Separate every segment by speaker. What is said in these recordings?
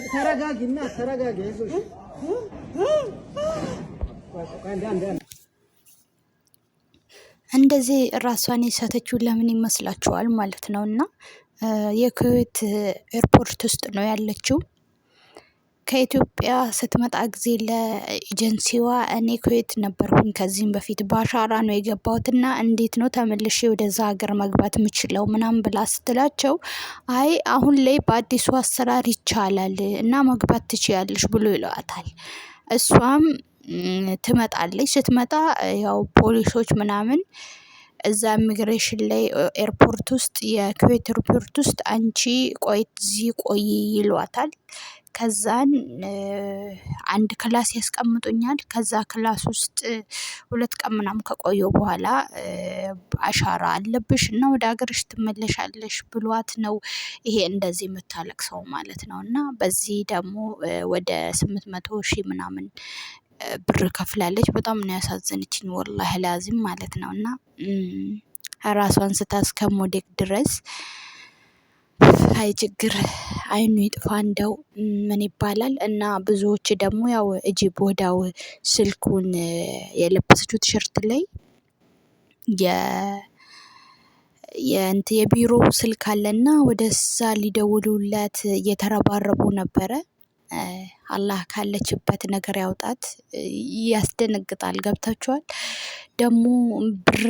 Speaker 1: ተረጋጊና ተረጋጊ ይዞሽ
Speaker 2: እንደዚህ ራሷን የሳተችው ለምን ይመስላችኋል ማለት ነውና የኩዌት ኤርፖርት ውስጥ ነው ያለችው። ከኢትዮጵያ ስትመጣ ጊዜ ለኤጀንሲዋ እኔ ኩዌት ነበርኩኝ ከዚህም በፊት በአሻራ ነው የገባሁትና እንዴት ነው ተመልሼ ወደዛ ሀገር መግባት የምችለው ምናምን ብላ ስትላቸው አይ አሁን ላይ በአዲሱ አሰራር ይቻላል እና መግባት ትችያለሽ ብሎ ይለዋታል። እሷም ትመጣለች። ስትመጣ ያው ፖሊሶች ምናምን እዛ ኢሚግሬሽን ላይ ኤርፖርት ውስጥ የኩዌት ኤርፖርት ውስጥ አንቺ ቆይ እዚህ ቆይ ይሏታል። ከዛን አንድ ክላስ ያስቀምጡኛል። ከዛ ክላስ ውስጥ 2 ቀን ምናምን ከቆየሁ በኋላ አሻራ አለብሽ እና ወደ ሀገርሽ ትመለሻለሽ ብሏት ነው ይሄ እንደዚህ የምታለቅሰው ማለት ነው። እና በዚህ ደግሞ ወደ 800,000 ምናምን ብር ከፍላለች። በጣም ነው ያሳዘነችኝ ወላሂ ላዚም ማለት ነው። እና ራሷን ስታ እስከመውደቅ ድረስ አይ ችግር አይኑ ይጥፋ እንደው ምን ይባላል። እና ብዙዎች ደግሞ ያው እጅብ ወዳው ስልኩን የለበሰችው ቲሸርት ላይ የቢሮ ስልክ አለና ወደዛ ሊደውሉላት እየተረባረቡ ነበረ። አላህ ካለችበት ነገር ያውጣት። ያስደነግጣል። ገብታችኋል። ደግሞ ብር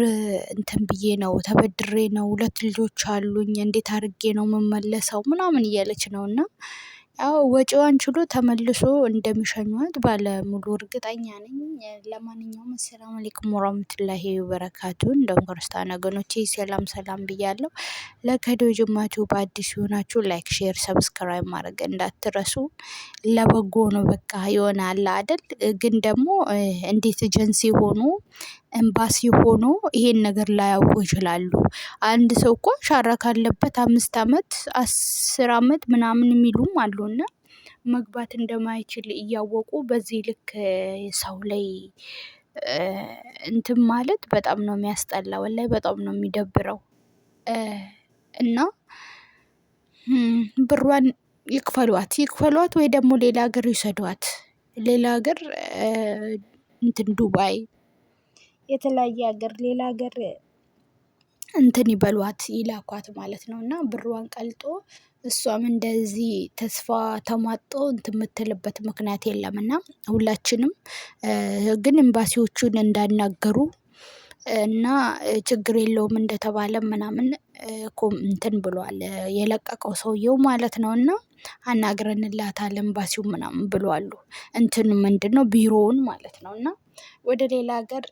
Speaker 2: እንትን ብዬ ነው ተበድሬ ነው 2 ልጆች አሉኝ እንዴት አድርጌ ነው የምመለሰው ምናምን እያለች ነውና ያው ወጪዋን ችሎ ተመልሶ እንደሚሸኟት ባለሙሉ እርግጠኛ ነኝ። ለማንኛውም አሰላሙ አለይኩም ወራህመቱላሂ ወበረካቱ። እንደውም ክርስቲያን ወገኖቼ ሰላም ሰላም ብያለሁ። ለከዶ ጅማችሁ በአዲስ ሆናችሁ ላይክ ሼር ሰብስክራይብ ማድረግ እንዳትረሱ። ለበጎ ነው በቃ ይሆናል አይደል። ግን ደግሞ እንዴት ኤጀንሲ ሆኖ ኤምባሲ ሆኖ ይሄን ነገር ላያውቁ ይችላሉ። አንድ ሰው እኮ አሻራ ካለበት 5 አመት 10 አመት ምናምን የሚሉም አሉና መግባት እንደማይችል እያወቁ በዚህ ልክ ሰው ላይ እንትን ማለት በጣም ነው የሚያስጠላ። ወላሂ በጣም ነው የሚደብረው። እና ብሯን ይክፈሏት ወይ ደግሞ ሌላ ሀገር ይሰዷት። ሌላ ሀገር እንትን ዱባይ የተለያየ ሀገር ሌላ ሀገር እንትን ይበሏት ይላኳት ማለት ነው። እና ብሯን ቀልጦ እሷም እንደዚህ ተስፋ ተሟጦ እንትን የምትልበት ምክንያት የለምና ሁላችንም ግን ኤምባሲዎቹን እንዳናገሩ እና ችግር የለውም እንደተባለ ምናምን እንትን ብሏል የለቀቀው ሰውየው ማለት ነው። እና አናግረንላታል ኤምባሲው ምናምን ብሏሉ። እንትን ምንድነው ቢሮውን ማለት ነው። እና ወደ ሌላ ሀገር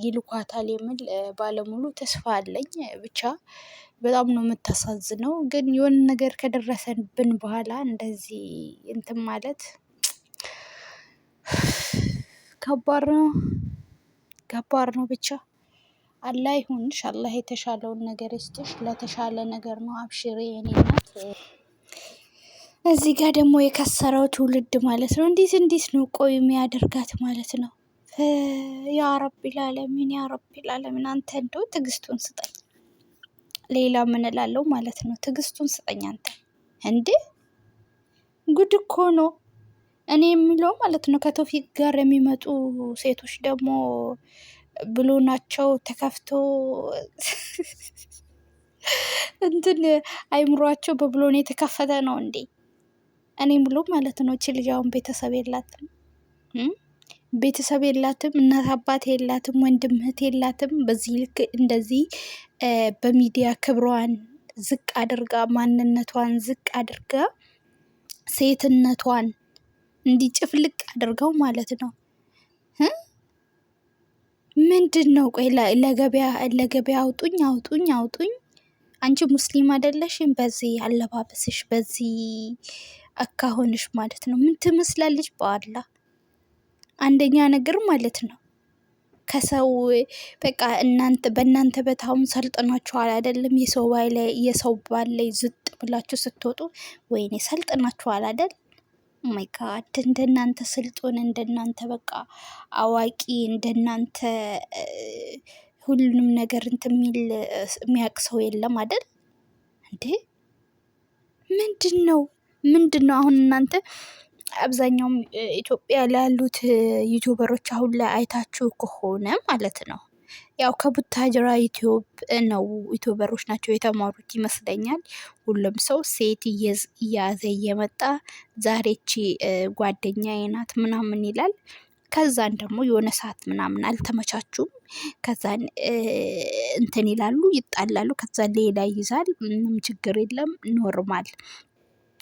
Speaker 2: ይልኳታል የሚል ባለሙሉ ተስፋ አለኝ። ብቻ በጣም ነው የምታሳዝነው። ግን የሆነ ነገር ከደረሰብን በኋላ እንደዚህ እንትን ማለት ከባድ ነው። ብቻ አላህ ይሁንሽ። አላህ የተሻለውን ነገር ይስጥሽ። ለተሻለ ነገር ነው አብሽሪ የኔ እናት። እዚህ ጋር ደግሞ የከሰረው ትውልድ ማለት ነው። እንዴት ነው ቆይ የሚያደርጋት ማለት ነው። ያ ረቢል ዓለሚን ያ ረቢል ዓለሚን አንተ እንደው ትዕግስቱን ስጠኝ። ሌላ ምን እላለሁ ማለት ነው። ትዕግስቱን ስጠኝ አንተ። እንዴ ጉድ እኮ ነው። እኔ የሚለው ማለት ነው ከቶፊቅ ጋር የሚመጡ ሴቶች ደግሞ ብሎናቸው ተከፍቶ እንትን አይምሯቸው በብሎን የተከፈተ ነው እንዴ? እኔ ብሎ ማለት ነው እቺ ልጅ አሁን ቤተሰብ የላትም፣ እናት አባት የላትም፣ ወንድም እህት የላትም። በዚህ ልክ እንደዚህ በሚዲያ ክብሯን ዝቅ አድርጋ ማንነቷን ዝቅ አድርጋ ሴትነቷን እንዲጭፍልቅ አድርገው ማለት ነው። ምንድን ነው ቆይ ለገበያ አውጡኝ። አንቺ ሙስሊም አይደለሽም? በዚህ አለባበስሽ በዚህ አካሆንሽ ማለት ነው ምን ትመስላለች? በአላህ አንደኛ ነገር ማለት ነው ከሰው በቃ በእናንተ በታውን ሰልጥናችኋል አይደለም? የሰው ባል ላይ ዝጥ ብላችሁ ስትወጡ ወይኔ ሰልጥናችኋል አይደል? ኦማይ ጋድ እንደናንተ ስልጡን እንደናንተ በቃ አዋቂ እንደናንተ ሁሉንም ነገር እንትን የሚያውቅ ሰው የለም አይደል እንዴ? ምንድን ነው ምንድን ነው አሁን እናንተ አብዛኛውም ኢትዮጵያ ላይ ያሉት ዩቱበሮች አሁን ላይ አይታችሁ ከሆነ ማለት ነው ያው ከቡታጅራ ዩቲዩብ ነው ዩቱበሮች ናቸው የተማሩት ይመስለኛል። ሁሉም ሰው ሴት እያዘ እየመጣ ዛሬቺ ጓደኛዬ ናት ምናምን ይላል። ከዛን ደግሞ የሆነ ሰዓት ምናምን አልተመቻቹም። ከዛን እንትን ይላሉ ይጣላሉ። ከዛ ሌላ ይይዛል ምንም ችግር የለም ኖርማል።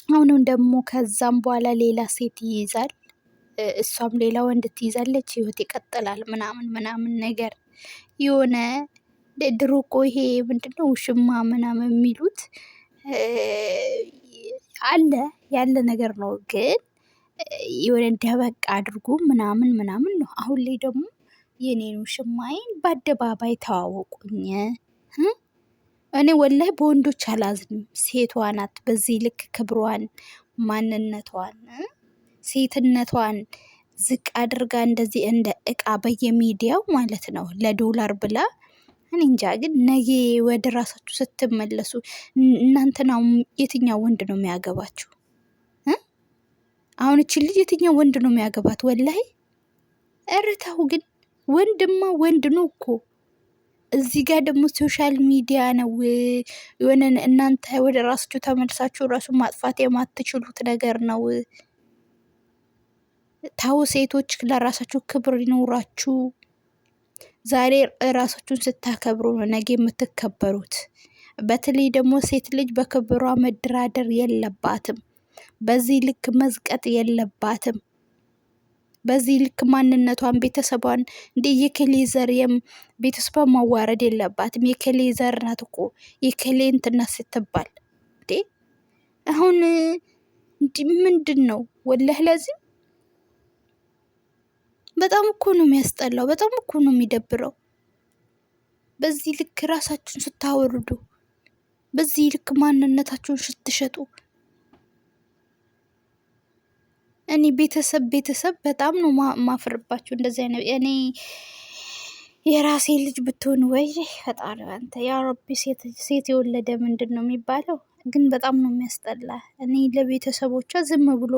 Speaker 2: አሁንም ደግሞ ከዛም በኋላ ሌላ ሴት ይይዛል። እሷም ሌላ ወንድ ትይዛለች። ህይወት ይቀጥላል ምናምን ምናምን ነገር የሆነ ድሮ እኮ ይሄ ምንድነው ውሽማ ምናምን የሚሉት አለ ያለ ነገር ነው። ግን የሆነ ደበቅ አድርጎ ምናምን ምናምን ነው። አሁን ላይ ደግሞ የኔን ውሽማዬን በአደባባይ ተዋወቁኝ። እኔ ወላሂ በወንዶች አላዝንም። ሴቷ ናት በዚህ ልክ ክብሯን፣ ማንነቷን፣ ሴትነቷን ዝቅ አድርጋ እንደዚህ እንደ እቃ በየሚዲያው ማለት ነው ለዶላር ብላ እኔ እንጃ። ግን ነገ ወደ ራሳችሁ ስትመለሱ እናንተና የትኛው ወንድ ነው የሚያገባችሁ? አሁን እቺ ልጅ የትኛው ወንድ ነው የሚያገባት? ወላሂ ኧረ ተው ግን ወንድማ ወንድ ነው እኮ። እዚህ ጋር ደግሞ ሶሻል ሚዲያ ነው የሆነ እናንተ ወደ ራሳችሁ ተመልሳችሁ ራሱን ማጥፋት የማትችሉት ነገር ነው። ታው ሴቶች ለራሳችሁ ክብር ይኖራችሁ። ዛሬ ራሳችሁን ስታከብሩ ነው ነገ የምትከበሩት። በተለይ ደግሞ ሴት ልጅ በክብሯ መደራደር የለባትም። በዚህ ልክ መዝቀጥ የለባትም። በዚህ ልክ ማንነቷን ቤተሰቧን እንደ የከሌ ዘር ቤተሰቧን ማዋረድ የለባትም። የከሌ ዘር ናት እኮ የከሌ እንትና ስትባል እንዴ አሁን ምንድን ነው ወላህ ለዚህ በጣም እኮ ነው የሚያስጠላው። በጣም እኮ ነው የሚደብረው። በዚህ ልክ ራሳችሁን ስታወርዱ፣ በዚህ ልክ ማንነታችሁን ስትሸጡ እኔ ቤተሰብ በጣም ነው ማፍርባችሁ። እንደዚህ አይነት እኔ የራሴ ልጅ ብትሆን ወይ ፈጣሪ አንተ ያ ረቢ ሴት የወለደ ምንድን ነው የሚባለው? ግን በጣም ነው የሚያስጠላ። እኔ ለቤተሰቦቿ ዝም ብሎ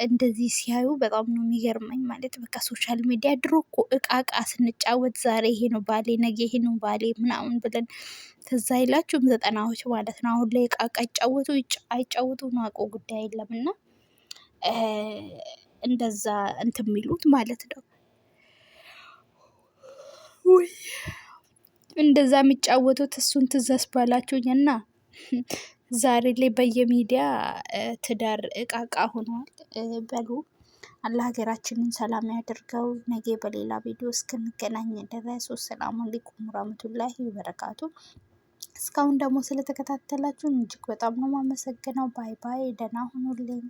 Speaker 2: እንደዚህ ሲያዩ በጣም ነው የሚገርመኝ። ማለት በቃ ሶሻል ሚዲያ ድሮ እኮ እቃ ስንጫወት ዛሬ ይሄ ነው ባሌ ነገ ይሄ ነው ባሌ ምናምን ብለን ትዝ አይላችሁም? 90ዎች ማለት ነው። አሁን ላይ እቃ ይጫወቱ አይጫወቱ ማቆ ጉዳይ የለም። እና እንደዛ እንትን የሚሉት ማለት ነው ወይ እንደዛ የሚጫወቱት እሱን ትዘስ ባላችሁኝና ዛሬ ላይ በየሚዲያ ትዳር እቃቃ ሆኗል። በሉ አላህ ሀገራችንን ሰላም ያደርገው። ነገ በሌላ ቪዲዮ እስክንገናኝ ድረስ ሰላም አለይኩም ወራህመቱላሂ ወበረካቱ። እስካሁን ደግሞ ስለተከታተላችሁን እጅግ በጣም ነው የማመሰግነው። ባይ ባይ። ደህና ሁኑልኝ።